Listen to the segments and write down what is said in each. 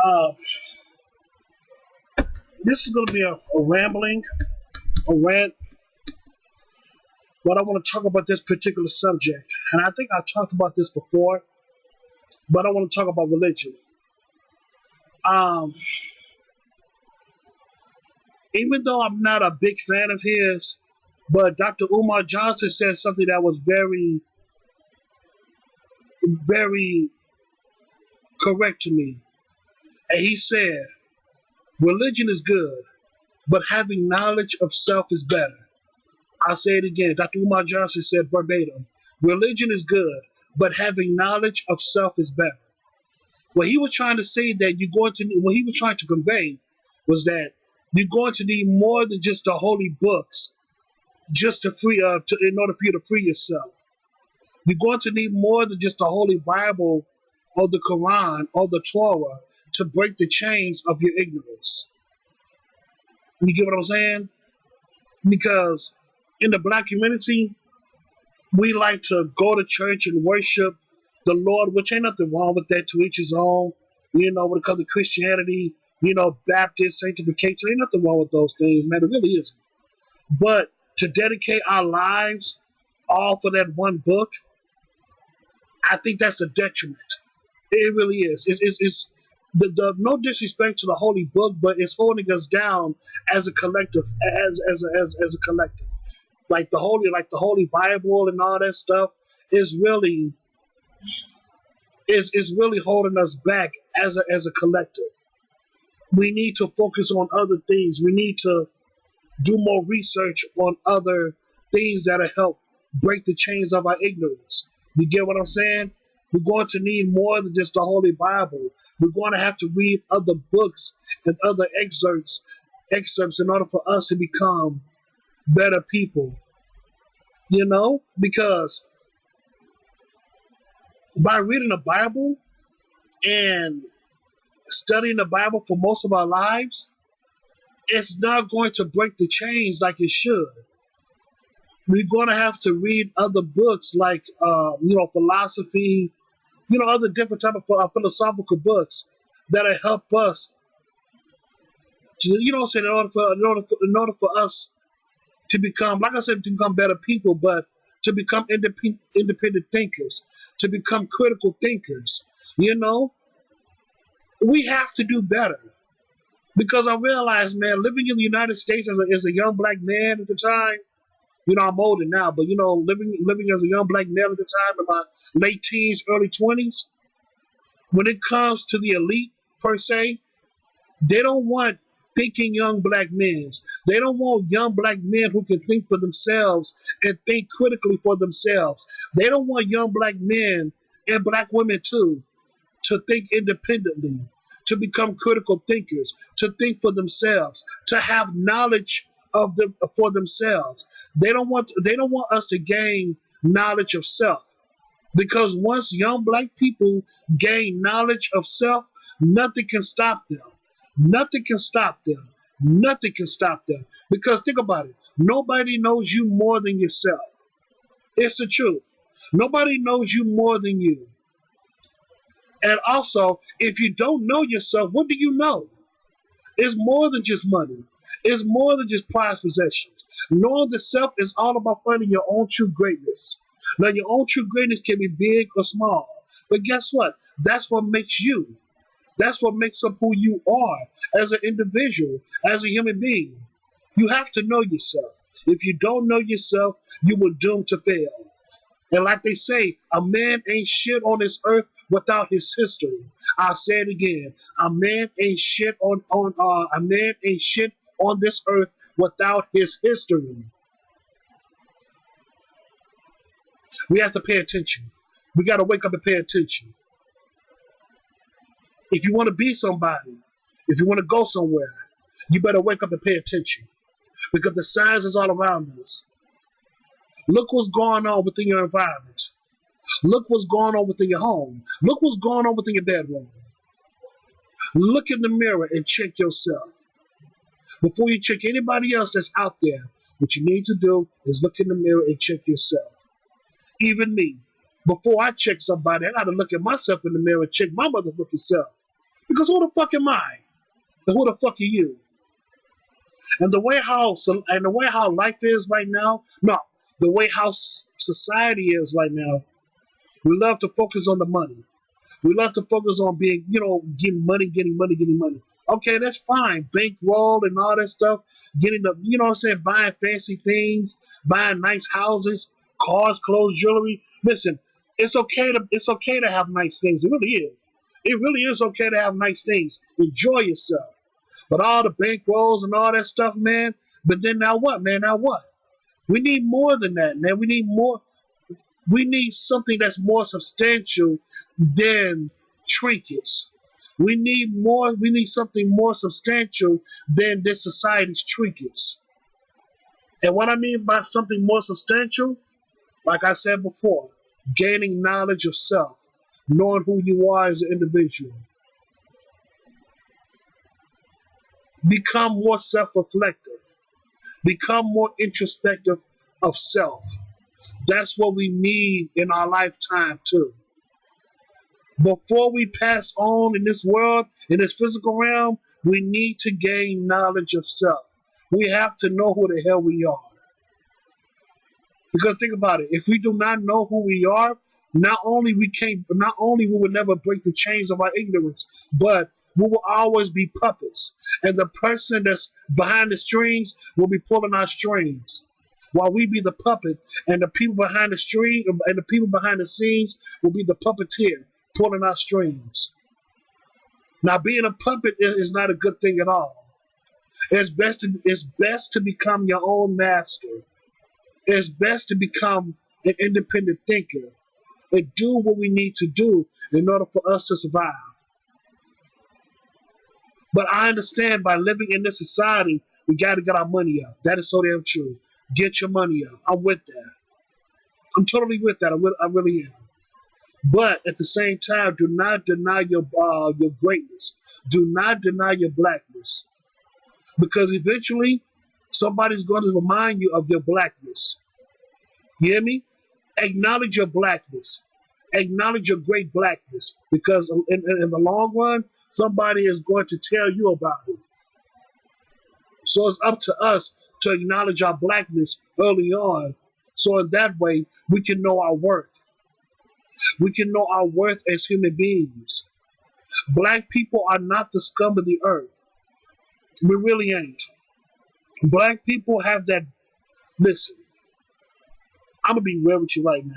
Uh, this is going to be a rambling, a rant, but I want to talk about this particular subject. And I think I talked about this before, but I want to talk about religion. Um, Even though I'm not a big fan of his, but Dr. Umar Johnson said something that was very, very correct to me. And he said, religion is good, but having knowledge of self is better. I'll say it again. Dr. Umar Johnson said verbatim, religion is good, but having knowledge of self is better. What he was trying to say that you're going to, what he was trying to convey was that you're going to need more than just the holy books, just to free, in order for you to free yourself. You're going to need more than just the Holy Bible or the Quran or the Torah to break the chains of your ignorance. You get what I'm saying? Because in the black community, we like to go to church and worship the Lord, which ain't nothing wrong with that, to each his own. You know, when it comes to Christianity, you know, Baptist, sanctification, ain't nothing wrong with those things, man. It really isn't. But to dedicate our lives all for that one book, I think that's a detriment. It really is. It's the no disrespect to the holy book, but it's holding us down as a collective, as a collective. Like the holy Bible and all that stuff is really is really holding us back as a collective. We need to focus on other things. We need to do more research on other things that'll help break the chains of our ignorance. You get what I'm saying? We're going to need more than just the Holy Bible. We're going to have to read other books and other excerpts in order for us to become better people. You know? Because by reading the Bible and studying the Bible for most of our lives, it's not going to break the chains like it should. We're going to have to read other books like, philosophy, other different type of philosophical books that'll help us to, in order for us to become, like I said, to become better people, but to become independent thinkers, to become critical thinkers. We have to do better. Because I realized, man, living in the United States as a young black man at the time, I'm older now, but living as a young black male at the time in my late teens, early 20s, when it comes to the elite per se, they don't want thinking young black men. They don't want young black men who can think for themselves and think critically for themselves. They don't want young black men and black women too to think independently, to become critical thinkers, to think for themselves, to have knowledge for themselves. They don't want us to gain knowledge of self, because once young black people gain knowledge of self, nothing can stop them. Nothing can stop them. Nothing can stop them. Because think about it. Nobody knows you more than yourself. It's the truth. Nobody knows you more than you. And also, if you don't know yourself, what do you know? It's more than just money. It's more than just prized possessions. Knowing the self is all about finding your own true greatness. Now, your own true greatness can be big or small. But guess what? That's what makes you. That's what makes up who you are as an individual, as a human being. You have to know yourself. If you don't know yourself, you will doomed to fail. And like they say, a man ain't shit on this earth without his history. I'll say it again. A man ain't shit on this earth without his history. We have to pay attention. We got to wake up and pay attention. If you want to be somebody, if you want to go somewhere, you better wake up and pay attention, because the signs is all around us. Look what's going on within your environment. Look what's going on within your home. Look what's going on within your bedroom. Look in the mirror and check yourself. Before you check anybody else that's out there, what you need to do is look in the mirror and check yourself. Even me. Before I check somebody, I got to look at myself in the mirror and check my motherfucking self. Because who the fuck am I? And who the fuck are you? And the way how life is right now, no, the way how society is right now, we love to focus on the money. We love to focus on being, getting money, getting money, getting money. Okay, that's fine. Bankroll and all that stuff. Getting the, you know what I'm saying, buying fancy things, buying nice houses, cars, clothes, jewelry. Listen, it's okay to have nice things. It really is. It really is okay to have nice things. Enjoy yourself. But all the bankrolls and all that stuff, man. But then now what, man? Now what? We need more than that, man. We need more. We need something that's more substantial than trinkets. We need more. We need something more substantial than this society's trinkets. And what I mean by something more substantial, like I said before, gaining knowledge of self, knowing who you are as an individual. Become more self-reflective. Become more introspective of self. That's what we need in our lifetime too. Before we pass on in this world, in this physical realm, we need to gain knowledge of self. We have to know who the hell we are. Because think about it, if we do not know who we are, not only we will never break the chains of our ignorance, but we will always be puppets. And the person that's behind the strings will be pulling our strings. While we be the puppet, and the people behind the string and the people behind the scenes will be the puppeteer pulling our strings. Now, being a puppet is not a good thing at all. It's best to become your own master. It's best to become an independent thinker and do what we need to do in order for us to survive. But I understand by living in this society, we got to get our money up. That is so damn true. Get your money up. I'm with that. I'm totally with that. I really am. But at the same time, do not deny your greatness. Do not deny your blackness. Because eventually, somebody's going to remind you of your blackness. You hear me? Acknowledge your blackness. Acknowledge your great blackness. Because in the long run, somebody is going to tell you about it. So it's up to us to acknowledge our blackness early on. So in that way, we can know our worth. We can know our worth as human beings. Black people are not the scum of the earth. We really ain't. Black people have that. Listen, I'm going to be real with you right now.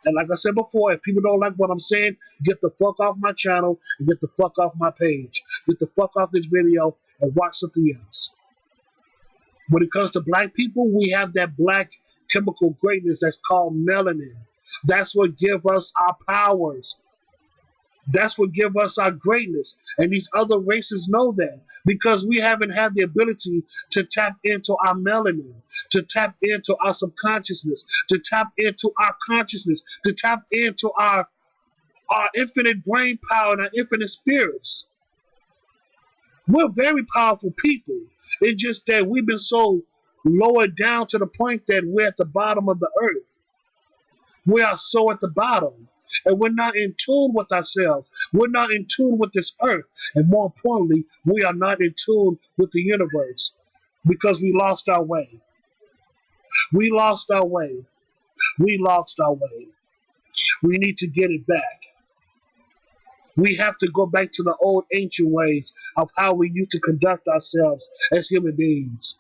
And like I said before, if people don't like what I'm saying, get the fuck off my channel and get the fuck off my page. Get the fuck off this video and watch something else. When it comes to black people, we have that black chemical greatness that's called melanin. That's what gives us our powers. That's what gives us our greatness. And these other races know that because we haven't had the ability to tap into our melanin, to tap into our subconsciousness, to tap into our consciousness, to tap into our infinite brain power and our infinite spirits. We're very powerful people. It's just that we've been so lowered down to the point that we're at the bottom of the earth. We are so at the bottom. And we're not in tune with ourselves. We're not in tune with this earth. And more importantly, we are not in tune with the universe. Because we lost our way. We lost our way. We lost our way. We need to get it back. We have to go back to the old ancient ways of how we used to conduct ourselves as human beings.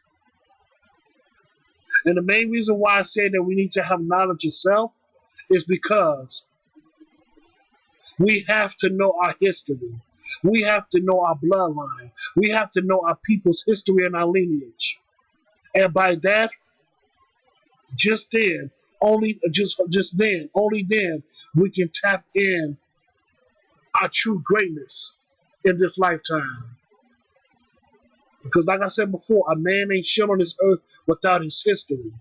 And the main reason why I say that we need to have knowledge of self is because we have to know our history. We have to know our bloodline. We have to know our people's history and our lineage. And by that, only then, we can tap in our true greatness in this lifetime. Because like I said before, a man ain't shit on this earth without his history.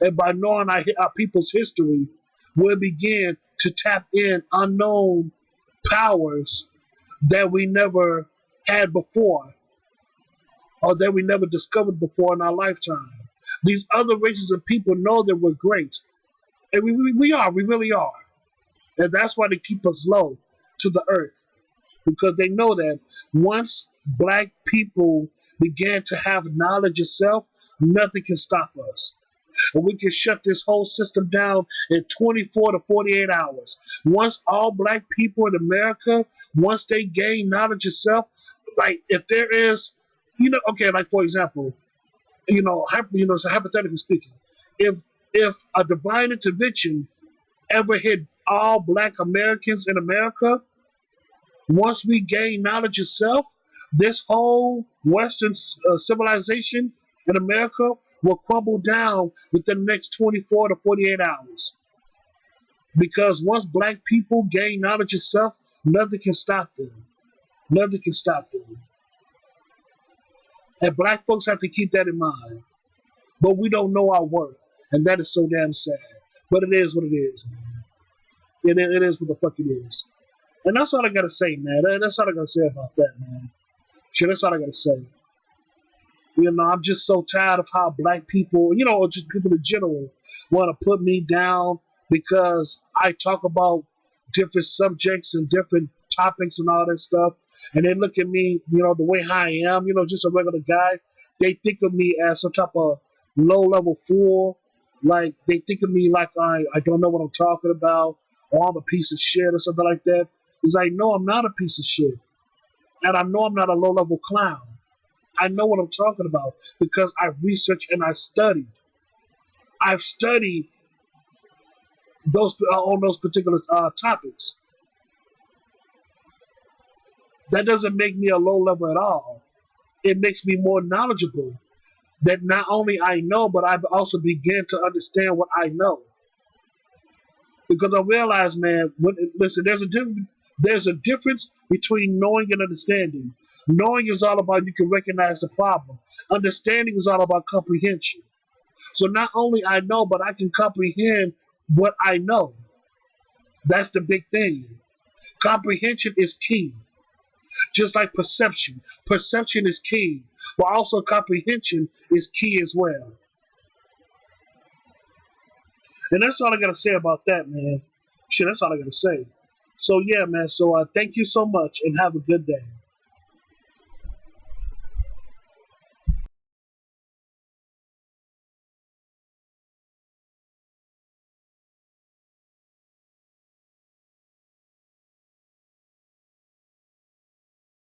And by knowing our people's history, we'll begin to tap in unknown powers that we never had before or that we never discovered before in our lifetime. These other races of people know that we're great. And we really are. And that's why they keep us low to the earth. because they know that once black people began to have knowledge itself, nothing can stop us. And we can shut this whole system down in 24 to 48 hours. Once all black people in America, once they gain knowledge itself, like if there is, okay, like for example, so hypothetically speaking, if a divine intervention ever hit all black Americans in America, once we gain knowledge itself, this whole Western civilization in America will crumble down within the next 24 to 48 hours. Because once black people gain knowledge itself, nothing can stop them. Nothing can stop them. And black folks have to keep that in mind. But we don't know our worth. And that is so damn sad. But it is what it is, man. It is what the fuck it is. And that's all I gotta say, man. That's all I gotta say about that, man. Shit, that's all I gotta say. I'm just so tired of how black people, or just people in general, want to put me down because I talk about different subjects and different topics and all that stuff. And they look at me, the way I am, just a regular guy. They think of me as some type of low-level fool. Like, they think of me like I don't know what I'm talking about, or I'm a piece of shit or something like that. It's like, no, I'm not a piece of shit. And I know I'm not a low-level clown. I know what I'm talking about because I've researched and I've studied. I've studied those on those particular topics. That doesn't make me a low level at all. It makes me more knowledgeable. That not only I know, but I also begin to understand what I know. Because I realize, man, listen, there's a difference between knowing and understanding. Knowing is all about you can recognize the problem. Understanding is all about comprehension. So not only I know, but I can comprehend what I know. That's the big thing. Comprehension is key. Just like perception. Perception is key. But also comprehension is key as well. And that's all I got to say about that, man. Shit, that's all I got to say. So yeah, man. So thank you so much and have a good day.